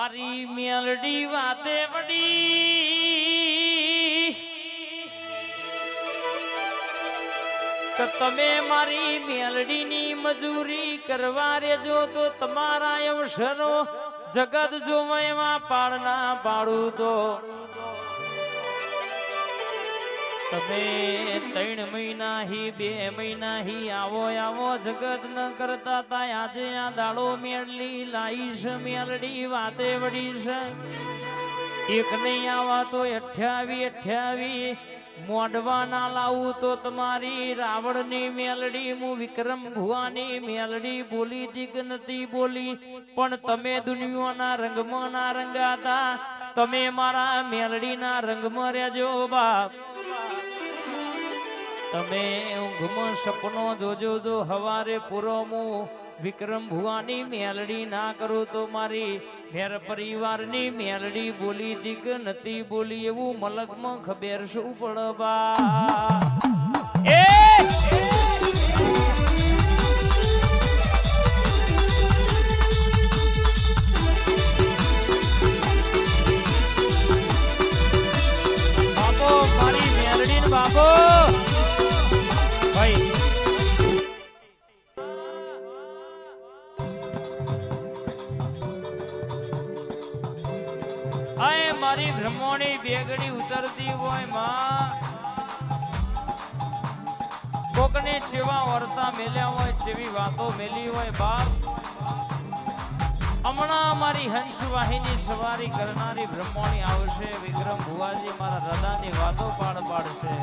મારી મેલડી વાતે વડી કે તમે મારી મેલડીની મજૂરી કરવા રેજો તો તમારા અવસરો જગત જોવા એમાં પાડના પાડું તો તમે 3 મહિના હી 2 મહિના હી આવો આવો જગત ન કરતા તા આજે આ દાડો મેળલી લાઈશ મેલડી વાતે વડી છે એક નહીં આવા તો 28 મોઢવા ના લાવું તો તમારી રાવણની મેલડી હું વિક્રમ ભુવાની મેલડી બોલી દીક નથી બોલી પણ તમે દુનિયાના રંગમાં ના રંગાતા તમે મારા મેલડીના રંગમાં રહેજો બાપ તમે ઊંઘમાં સપનો જોજો જો હવારે પૂરો હું વિક્રમ ભુવાની મેલડી ના કરું તો મારી મેર પરિવારની મેલડી બોલી દીક નથી બોલી એવું મલકમાં ખબર શું પડબા એ બાબો મારી મેલડી ને બાબો ભાઈ આય મારી બ્રહ્મોની બેગડી ઉતરતી હોય માં કોકની સેવા વર્તા મેલ્યા હોય જેવી વાતો મેલી હોય બાપ હમણાં મારી હંસ વાહિની સવારી કરનારી બ્રહ્મોની આવશે વિક્રમ ભુવાજી મારા હૃદયની વાતો પાડશે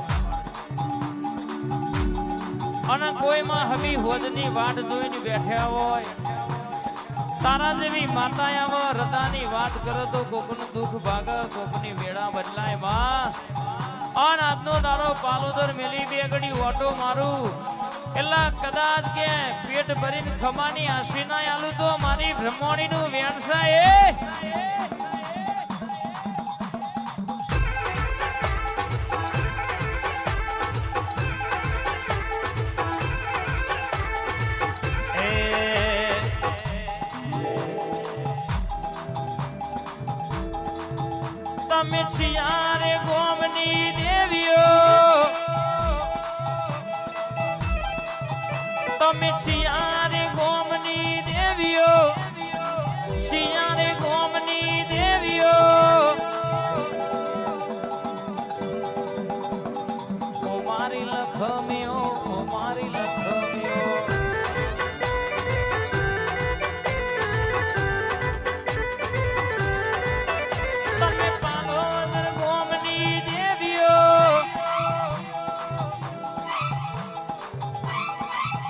અને કોઈમાં હમી હોદની વાટ જોઈને બેઠ્યા હોય તારા જેવી માતા આવો હૃદયની વાત કરે તો કોકનું દુઃખ ભાગે કોકની વેળા બદલાય માં અને આજનો દાડો પાલોદર મેલી બેગડી ઓટો મારું એટલા કદાચ કે પેટ ભરીને ખમાની આશી ના આલું તો મારી બ્રહ્મણીનું વ્યવસાય તમે સિયારે ગોમની દેવીઓ તમે સિયારે ગોમની દેવીઓ સિયારે ગોમની દેવીઓ ઓ મારી લખમ્યો ઓ મારી લખમ્યો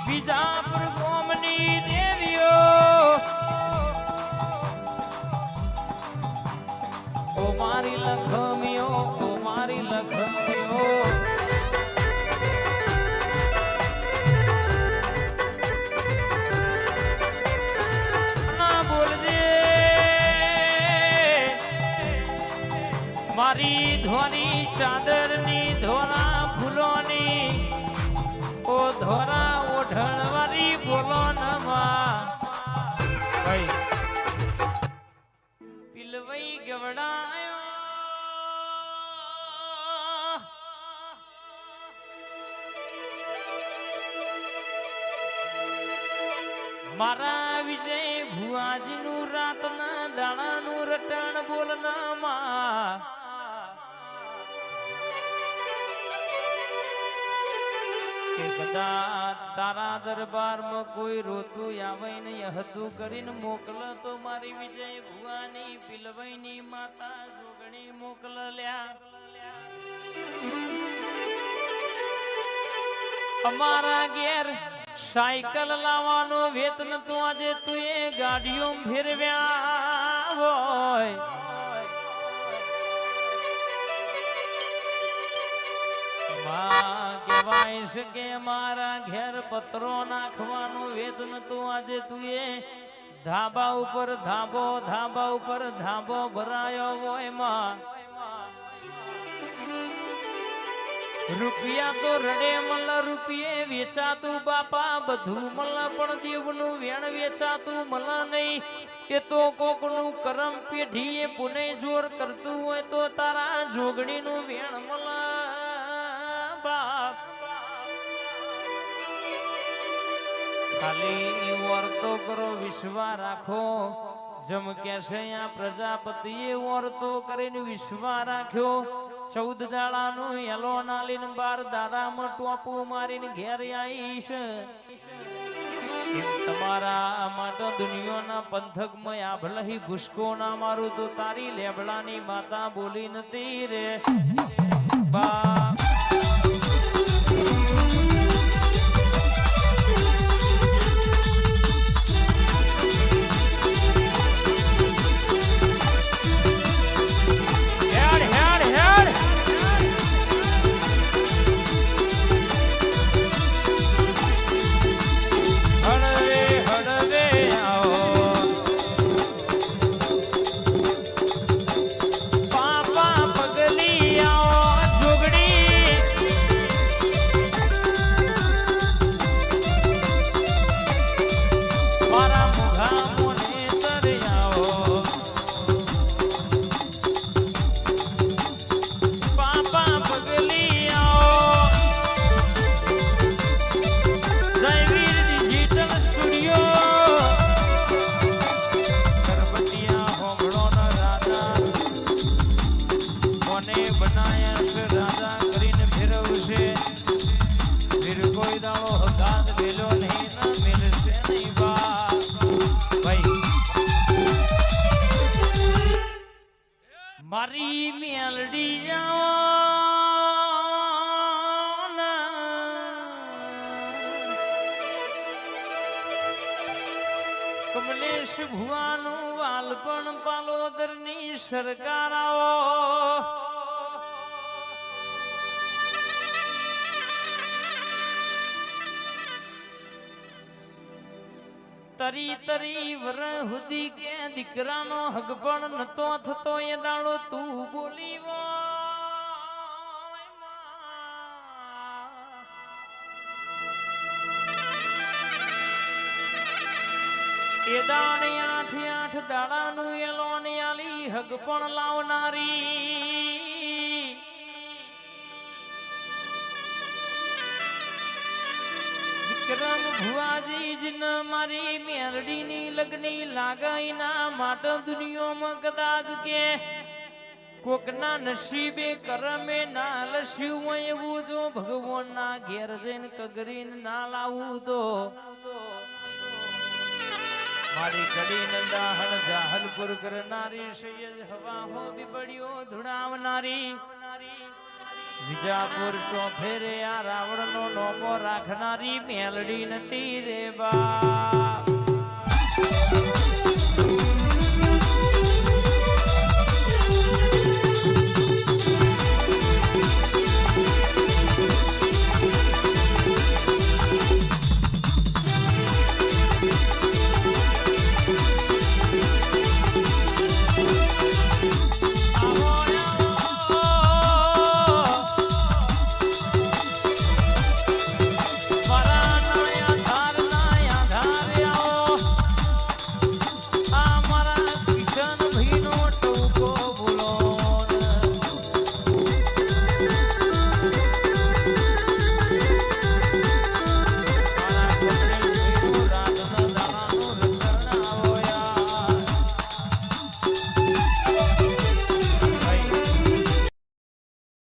બીજાપુર ગોમની દેવીઓ ઓ મારી લખમીઓ ઓ મારી લખમીઓ ના બોલજે મારી ધોની ચાદરની ધોરા ફૂલોની ઓ ધોરા ઓઢણવારી બોલો નમા ભાઈ પિલવઈ ગવડાયો મારા વિજય ભુવાજીનું રાતના દાણાનું રટણ બોલનામાં કે કદાચ તારા દરબારમાં કોઈ રોતું આવે ને હતું કરીને મોકલ તો મારી વિજય ભુવાની પિલવઈની માતા જોગણી મોકલ લ્યા અમારા ઘેર સાયકલ લાવવાનો વેતન તો આજે તું એ ગાડીઓ ફેરવ્યા હોય કહેવાય છે કે મારા ઘેર પત્રો નાખવાનું વેતન તો આજે તું એ ધાબા ઉપર ધાબો ભરાયો હોય માં રૂપિયા તો રડે મલ રૂપિયે વેચાતું બાપા બધું મલ પણ દેવનું વેણ વેચાતું મલ નહીં એ તો કોકનું કરમ પેઢીએ પુને જોર કરતું હોય તો તારા જોગણીનું વેણ મલ બાપ ખાલી વર્તો કરો વિશ્વા રાખો જમ કે છે આ પ્રજાપતિએ વર્તો કરીને વિશ્વા રાખ્યો 14 દાડાનું એલો નાલીન 12 દાડામાં ટોપું મારીને ઘેર આવીશ તમારા માટે દુનિયાના પંથકમાં આભલહી ભૂસકો ના મારું તો તારી લેબડાની માતા બોલી નથી રે બા મારી મેલડી કમલેશ ભુવાનું વાલપણ પાલોદરની સરકાર આવો તરી તરી વર હુદી કે દીકરાનો હક પણ નતો થતો એ દાડો તું બોલી એ દાડે 8 દાડાનું એલોની આલી હક પણ લાવનારી વિક્રમ ભુવાજી જન મારી મેલડીની લગ્ની લાગાઈના માટે દુનિયામાં કદાચ કે કોકના નસીબે કરમે ના લસ્યું હોય એવું જો ભગવાનના ઘેર જઈને કગરીને ના લાવું તો મારી કડી નંદાહણ જાહલપુર કરનારી સૈયદ હવા હો બીબડીઓ ધુડાવનારી વિજાપુર ચોફેરે આ રાવણનો નોમો રાખનારી મેલડી નથી રે બા